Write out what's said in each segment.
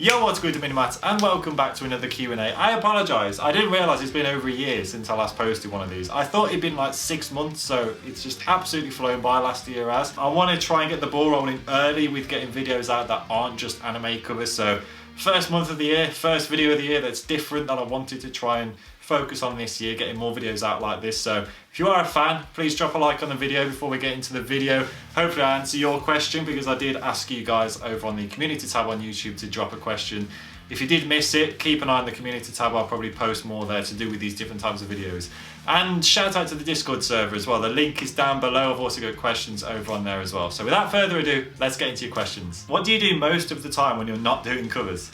Yo, what's good, Matt, and welcome back to another Q&A. I apologise, I didn't realise it's been over a year since I last posted one of these. I thought it'd been like 6 months, so it's just absolutely flown by last year as. I want to try and get the ball rolling early with getting videos out that aren't just anime covers, so first month of the year, first video of the year that's different that I wanted to try and focus on this year, getting more videos out like this. So if you are a fan, please drop a like on the video before we get into the video. Hopefully I answer your question, because I did ask you guys over on the community tab on YouTube to drop a question. If you did miss it, keep an eye on the community tab. I'll probably post more there to do with these different types of videos. And shout out to the Discord server as well. The link is down below. I've also got questions over on there as well. So without further ado, let's get into your questions. What do you do most of the time when you're not doing covers?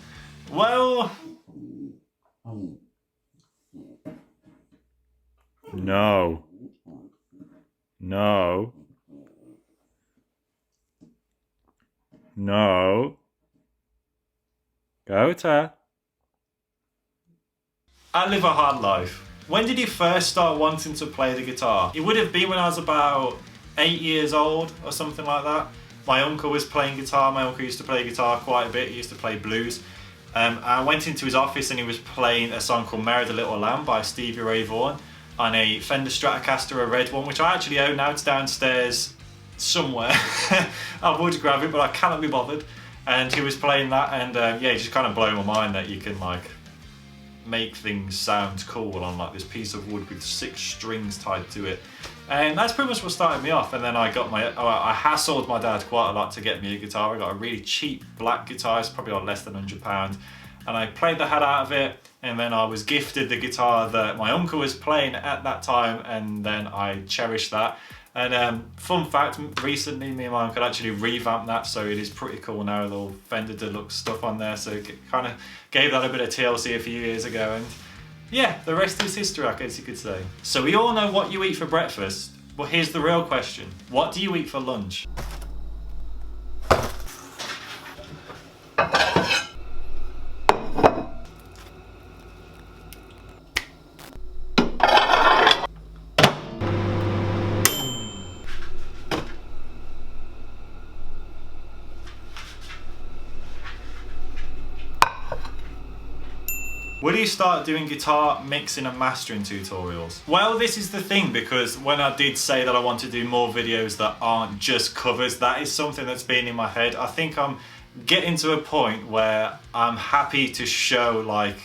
Well, No. Go to. I live a hard life. When did you first start wanting to play the guitar? It would have been when I was about 8 years old or something like that. My uncle was playing guitar. My uncle used to play guitar quite a bit. He used to play blues. I went into his office and he was playing a song called Mary the Little Lamb by Stevie Ray Vaughan on a Fender Stratocaster, a red one, which I actually own now. It's downstairs somewhere. I would grab it, but I cannot be bothered. And he was playing that, and yeah, it just kind of blew my mind that you can like make things sound cool on like this piece of wood with 6 strings tied to it. And that's pretty much what started me off. And then I got I hassled my dad quite a lot to get me a guitar. I got a really cheap black guitar, it's probably on less than £100. And I played the hell out of it. And then I was gifted the guitar that my uncle was playing at that time. And then I cherished that. And fun fact, recently me and my uncle actually revamped that, so it is pretty cool now, with all Fender Deluxe stuff on there. So it kind of gave that a bit of TLC a few years ago. And yeah, the rest is history, I guess you could say. So we all know what you eat for breakfast, but here's the real question. What do you eat for lunch? Will you start doing guitar mixing and mastering tutorials? Well, this is the thing, because when I did say that I want to do more videos that aren't just covers, that is something that's been in my head. I think I'm getting to a point where I'm happy to show, like,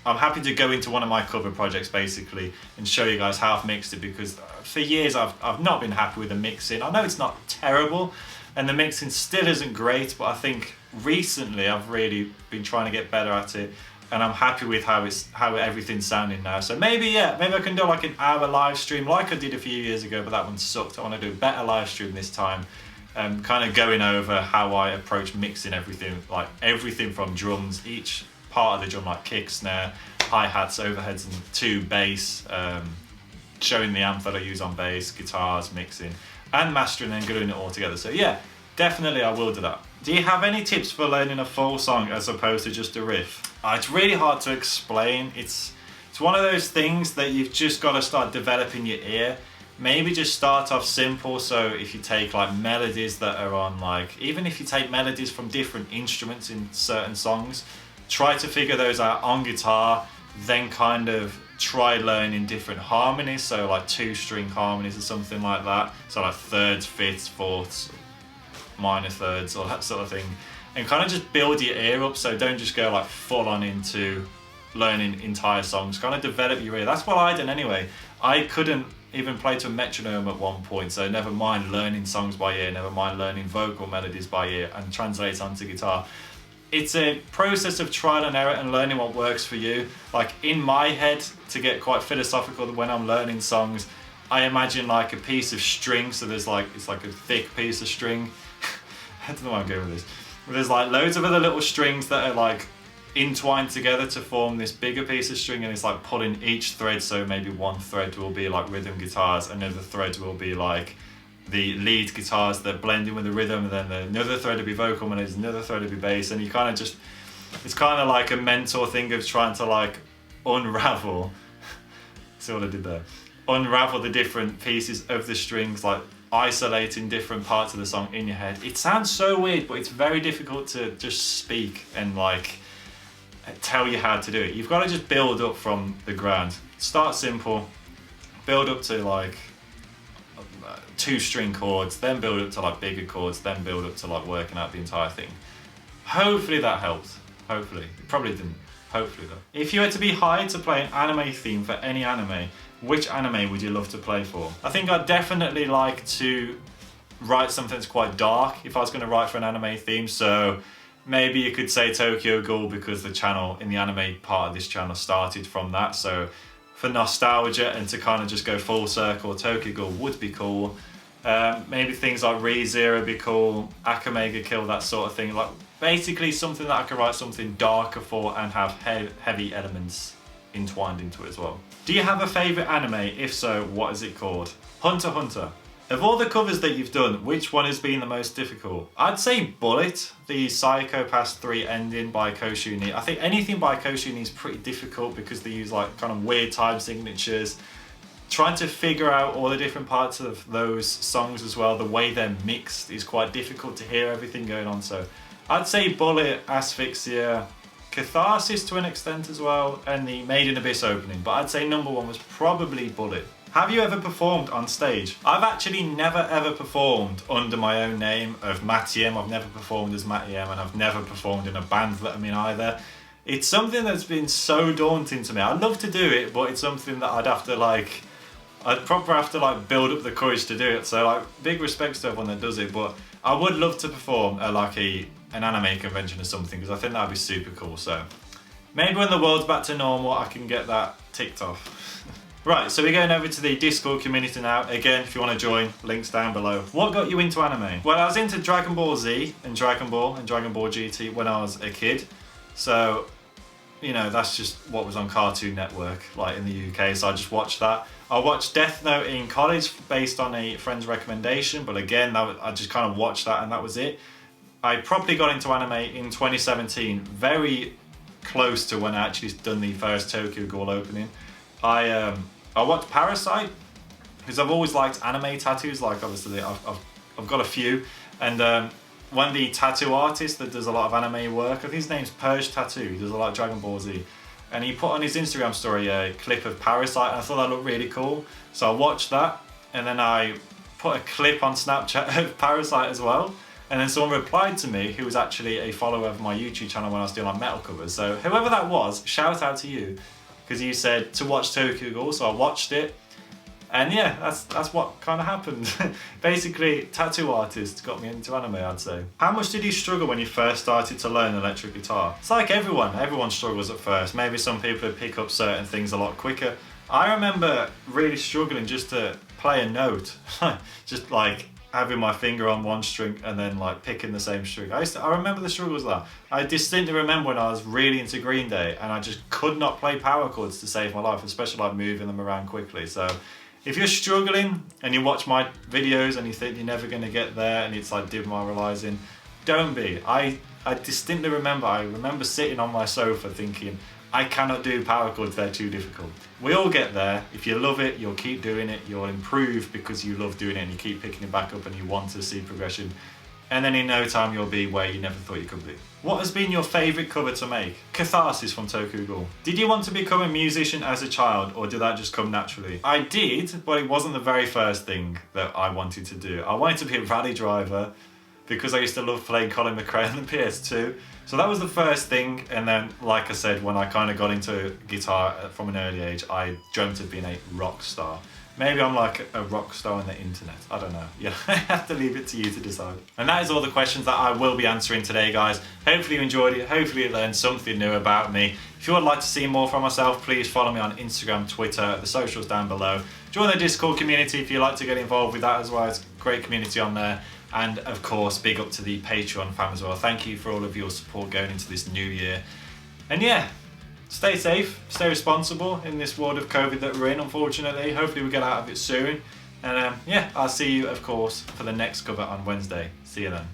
I'm happy to go into one of my cover projects basically and show you guys how I've mixed it, because for years I've not been happy with the mixing. I know it's not terrible and the mixing still isn't great, but I think recently I've really been trying to get better at it. And I'm happy with how everything's sounding now. So maybe I can do like an hour live stream like I did a few years ago, but that one sucked. I want to do a better live stream this time. Kind of going over how I approach mixing everything, like everything from drums, each part of the drum, like kick, snare, hi-hats, overheads, and 2 bass, showing the amp that I use on bass, guitars, mixing, and mastering, and gluing it all together. So yeah, definitely I will do that. Do you have any tips for learning a full song as opposed to just a riff? It's really hard to explain. It's one of those things that you've just got to start developing your ear. Maybe just start off simple. So if you take like melodies that are on, like, even if you take melodies from different instruments in certain songs, try to figure those out on guitar, then kind of try learning different harmonies. So like 2-string harmonies or something like that. So like thirds, fifths, fourths, minor thirds, all that sort of thing. And kind of just build your ear up, so don't just go like full on into learning entire songs. Kind of develop your ear. That's what I did anyway. I couldn't even play to a metronome at one point, so never mind learning songs by ear, never mind learning vocal melodies by ear and translate onto guitar. It's a process of trial and error and learning what works for you. Like in my head, to get quite philosophical, when I'm learning songs, I imagine like a piece of string. So there's like, it's like a thick piece of string. I don't know why I'm going with this. There's like loads of other little strings that are like entwined together to form this bigger piece of string, and it's like pulling each thread. So maybe one thread will be like rhythm guitars, another thread will be like the lead guitars that blend in with the rhythm, and then another thread will be vocal melodies, another thread will be bass, and you kind of just, it's kind of like a mentor thing of trying to like unravel, see what I did there? Unravel the different pieces of the strings, like isolating different parts of the song in your head. It sounds so weird, but it's very difficult to just speak and like tell you how to do it. You've got to just build up from the ground. Start simple, build up to like 2-string chords, then build up to like bigger chords, then build up to like working out the entire thing. Hopefully that helped. Hopefully. It probably didn't. Hopefully though. If you were to be hired to play an anime theme for any anime, which anime would you love to play for? I think I'd definitely like to write something that's quite dark if I was going to write for an anime theme. So maybe you could say Tokyo Ghoul, because the channel, in the anime part of this channel, started from that. So for nostalgia and to kind of just go full circle, Tokyo Ghoul would be cool. Maybe things like ReZero would be cool, Akamega Kill, that sort of thing. Like basically something that I could write something darker for and have heavy elements entwined into it as well. Do you have a favourite anime? If so, what is it called? Hunter x Hunter. Of all the covers that you've done, which one has been the most difficult? I'd say Bullet, the Psycho Pass 3 ending by Koshuni. I think anything by Koshuni is pretty difficult because they use like kind of weird time signatures. Trying to figure out all the different parts of those songs as well, the way they're mixed is quite difficult to hear everything going on. So I'd say Bullet, Asphyxia, Catharsis to an extent as well, and the Made in Abyss opening. But I'd say number one was probably Bullet. Have you ever performed on stage? I've actually never ever performed under my own name of MattyyyM. I've never performed as MattyyyM, and I've never performed in a band that I'm in either. It's something that's been so daunting to me. I'd love to do it, but it's something that I'd probably have to like build up the courage to do it. So like big respects to everyone that does it, but I would love to perform at like an anime convention or something, because I think that'd be super cool. So maybe when the world's back to normal, I can get that ticked off. Right, so we're going over to the Discord community now. Again, if you want to join, links down below. What got you into anime? Well, I was into Dragon Ball Z and Dragon Ball GT when I was a kid. So, you know, that's just what was on Cartoon Network, like in the UK, so I just watched that. I watched Death Note in college based on a friend's recommendation, but again, I just kind of watched that and that was it. I probably got into anime in 2017, very close to when I actually done the first Tokyo Ghoul opening. I watched Parasite because I've always liked anime tattoos. Like obviously I've got a few, and one of the tattoo artists that does a lot of anime work, I think his name's Purge Tattoo. He does a lot of Dragon Ball Z, and he put on his Instagram story a clip of Parasite, and I thought that looked really cool. So I watched that, and then I put a clip on Snapchat of Parasite as well. And then someone replied to me who was actually a follower of my YouTube channel when I was doing like metal covers. So whoever that was, shout out to you, because you said to watch Tokyo Ghoul, so I watched it. And yeah, that's what kind of happened. Basically, tattoo artists got me into anime, I'd say. How much did you struggle when you first started to learn electric guitar? It's like everyone struggles at first. Maybe some people pick up certain things a lot quicker. I remember really struggling just to play a note. Just like having my finger on one string and then like picking the same string. I remember the struggles of that. I distinctly remember when I was really into Green Day and I just could not play power chords to save my life, especially like moving them around quickly. So if you're struggling and you watch my videos and you think you're never gonna get there and it's like demoralizing, don't be. I distinctly remember, I remember sitting on my sofa thinking, I cannot do power chords, they're too difficult. We all get there. If you love it, you'll keep doing it, you'll improve because you love doing it and you keep picking it back up and you want to see progression. And then in no time you'll be where you never thought you could be. What has been your favourite cover to make? Catharsis from Tokyo Ghoul. Did you want to become a musician as a child, or did that just come naturally? I did, but it wasn't the very first thing that I wanted to do. I wanted to be a rally driver because I used to love playing Colin McRae on the PS2. So that was the first thing, and then like I said, when I kind of got into guitar from an early age, I dreamt of being a rock star. Maybe I'm like a rock star on the internet, I don't know. Yeah, I have to leave it to you to decide. And that is all the questions that I will be answering today, guys. Hopefully you enjoyed it, hopefully you learned something new about me. If you would like to see more from myself, please follow me on Instagram, Twitter, the socials down below. Join the Discord community if you'd like to get involved with that as well. It's a great community on there. And of course, big up to the Patreon fam as well. Thank you for all of your support going into this new year. And yeah, stay safe, stay responsible in this world of COVID that we're in, unfortunately. Hopefully we get out of it soon. And yeah, I'll see you, of course, for the next cover on Wednesday. See you then.